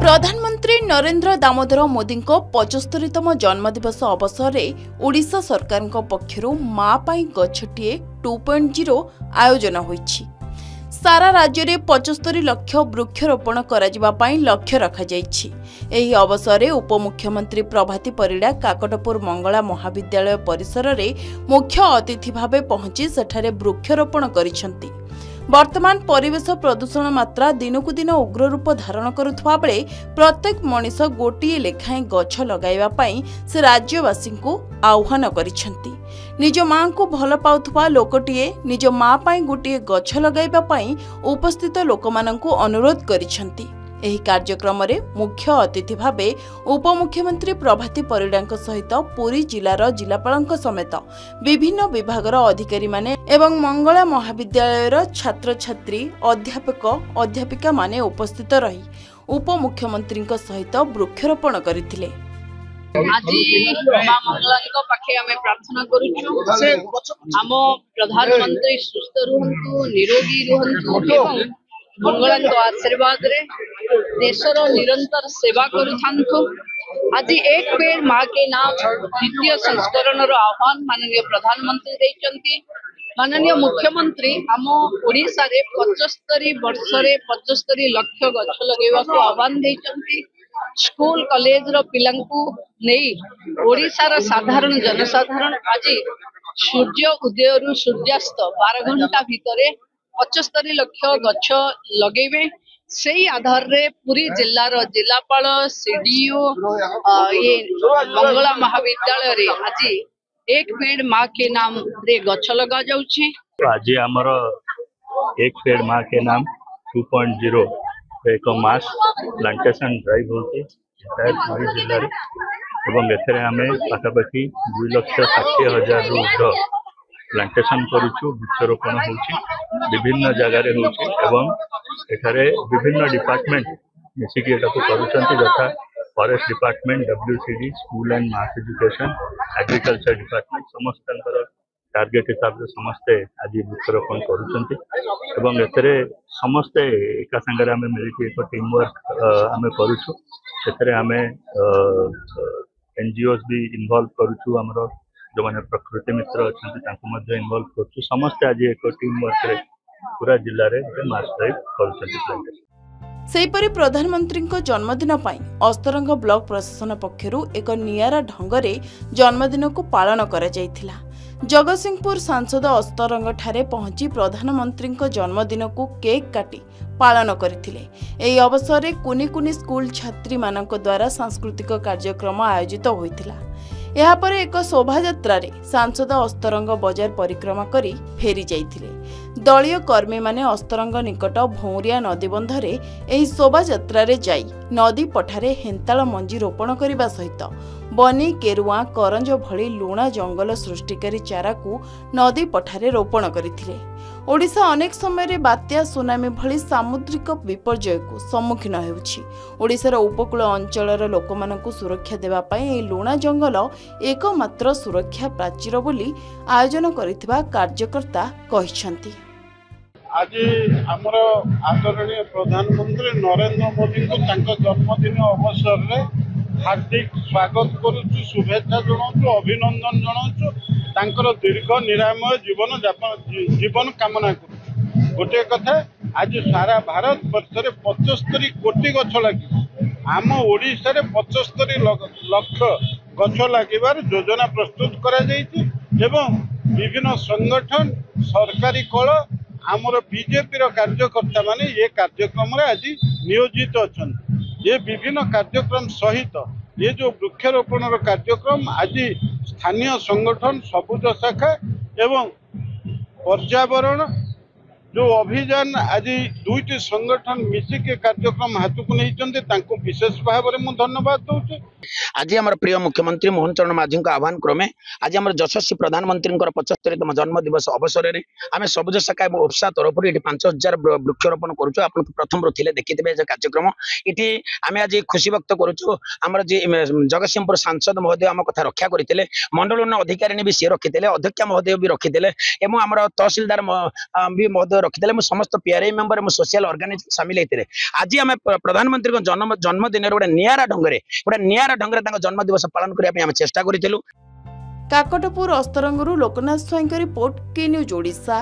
प्रधानमंत्री नरेंद्र दामोदर मोदी 75तम जन्मदिवस अवसर में ओडिशा सरकार पक्षर माँ पाई गछटिए 2.0 आयोजन होईछि। सारा राज्य में 75 लाख वृक्षरोपण कराई लक्ष्य रखाଯାଇଛି। एही अवसर में उपमुख्यमंत्री प्रभाती परिड़ा काकटपुर मंगला महाविद्यालय परिसर में मुख्य अतिथि भावे पहुंची सेठारे वृक्षरोपण करिसेंती। वर्तमान परिवेश प्रदूषण मात्रा दिनकु दिन उग्र रूप धारण करुवा बेले प्रत्येक मनीष गोटे लेखाएं गछ लगाइबा पई से राज्यवासी को आह्वान करिसेंती। निज मां को भल पाउथुवा लोकटिए निज मां पई गोटे गछ लगाइबा पई उपस्थित लोकमानंकु अनुरोध करिसेंती। एही कार्यक्रम रे मुख्य अतिथि भावे उपमुख्यमंत्री प्रभाती परिड़ांक सहित पुरी जिलार जिलापालंक समेत विभिन्न विभागर अधिकारी माने एवं मंगला महाविद्यालयर छात्र छात्री अध्यापक अध्यापिका माने उपस्थित रही उपमुख्यमंत्री सहित वृक्षरोपण करथिले। आज मां मंगला पाखे आम प्रार्थना करुचु आम प्रधानमंत्री सुस्थ रुहंतु निरोगी रुहंतु मंगला आशीर्वाद रे देशर निरंतर सेवा करुथांतु। आज एक पेड़ माँ के नाम द्वितीय संस्करण आह्वान माननीय प्रधानमंत्री देइचंती। माननीय मुख्यमंत्री आम ओडिशा रे 75 वर्ष रे 75 लाख गछ लगेवा को आह्वान देइचंती। स्कूल कॉलेज रो पिलांकु नेई ओडिशा रा साधारण जनसाधारण आज सूर्य उदय रु सूर्यास्त 12 घंटा भितरे 75 लाख गछ लगेबे। सेही आधार रे पूरी जिल्लार जिलापाल सीडीओ ये मंगला महाविद्यालय रे आज एक पेड़ माँ के नाम रे गछ लगा जाउछे। आज हमर एक पेड़ माँ के नाम 2.0 एक मास प्लांटेशन ड्राइव होती पूरी जिले में एथे आम पाखापाखि 2,60,000 रु ऊर्ध्व प्लांटेशन करुचु। वृक्षरोपण होउछि विभिन्न जगार होउछि विभिन्न डिपार्टमेंट मिसिकी एटाको करुछंती यथा forest department WCD school and mass education agriculture department समस्त टार्गेट हिसाब से समस्ते आज वृक्षरोपण करुछंती एवं एथरे समस्ते एका संगे आमे मिलिकी एक टीम वर्क आमे करुछु। एथरे आमे एनजीओस भी इन्वॉल्व करुछु हमरो जो माने प्रकृति मित्र अछंती तांको मध्ये इन्वॉल्व करुछु। समस्ते आज एक टीम वर्क रे पूरा जिल्ला रे मास ड्राइव करुछंती प्लांटेशन। सेहीपरि प्रधानमंत्री जन्मदिन पर अस्तरंग ब्लॉक प्रशासन पक्षर एक नियारा ढंगरे जन्मदिन को पालन करा जायथिला। जगतसिंहपुर सांसद अस्तरंग ठारे पहुंची प्रधानमंत्री जन्मदिन को केक काटी पालन करथिले। एही अवसर रे कुनी कुनी स्कूल छात्री मानक द्वारा सांस्कृतिक कार्यक्रम आयोजित होइथिला। यहाँ पर एक शोभायात्रा रे सांसद अस्तरंग बजार परिक्रमा करी फेरी जाइथिले। दलीय कर्मी माने अस्तरंग निकट भौरिया नदीबंधरे एही शोभायात्रा रे जाई नदी पठारे हेंताल मंजी रोपण करिबा सहित बनी केरुआ करंज भली लुणा जंगल सृष्टिकारी चारा को नदी पठारे रोपण करथिले। ओडिशा अनेक समय रे बात्या सुनामी भली सामुद्रिक विपर्यय को सम्मुखीन हेउछि। ओडिशार उपकूल अंचलर लोकमानकु सुरक्षा देबा पई ए लुणा जंगल एकमात्र सुरक्षा प्राचीर बोली आयोजन करिथिबा कार्यकर्ता कहिसंती। आज आमर आदरणीय प्रधानमंत्री नरेंद्र मोदी को तांको जन्मदिन अवसर रे हार्दिक स्वागत करुचु, शुभेच्छा जनाऊँ, अभिनंदन जनाऊँ। तांकर दीर्घ निरामय जीवन कामना करुचु। गोटे कथा आज सारा भारत वर्ष रे 75 कोटी गछ लगी आम ओडिशा रे 75 लाख गछ लागिबार योजना प्रस्तुत करा जायछि एवं विभिन्न संगठन सरकारी कल आमर बीजेपी कार्यकर्ता माने ये कार्यक्रम रे आज नियोजित अच्छा। ये विभिन्न कार्यक्रम सहित ये जो वृक्षरोपण कार्यक्रम आज स्थानीय संगठन सबुज शाखा एवं पर्यावरण जो अभियान आज दुईटी संगठन मिसिके कार्यक्रम हाथ को नहीं विशेष भाव में धन्यवाद दूचे। आज आम प्रिय मुख्यमंत्री मोहन चरण माझी आह्वान क्रमे आज आम यशस्वी प्रधानमंत्री 75तम जन्मदिवस अवसर में आम सबुज शाखा और ओप्सा तरफ 5,000 वृक्षरोपण करुचु। आप प्रथम थे देखिथे कार्यक्रम ये आम आज खुशी व्यक्त करुचु। आम जगतसिंहपुर सांसद महोदय आम कथा रक्षा करते मंडल अधिकारी भी सी रखी अध्यक्षा महोदय भी रखी आम तहसिलदार भी महोदय रखिदे मु समस्त पीआरआई मेंबर मु सोशल ऑर्गेनाइजेशन शामिल होते आज आम प्रधानमंत्री जन्मदिन गोटे नियारा ढंग जन्म दिवस पालन करने चेष्टा करूँ। काकटपुर अस्तरंगरू लोकनाथ स्वाईं रिपोर्ट के न्यूज ओडिशा।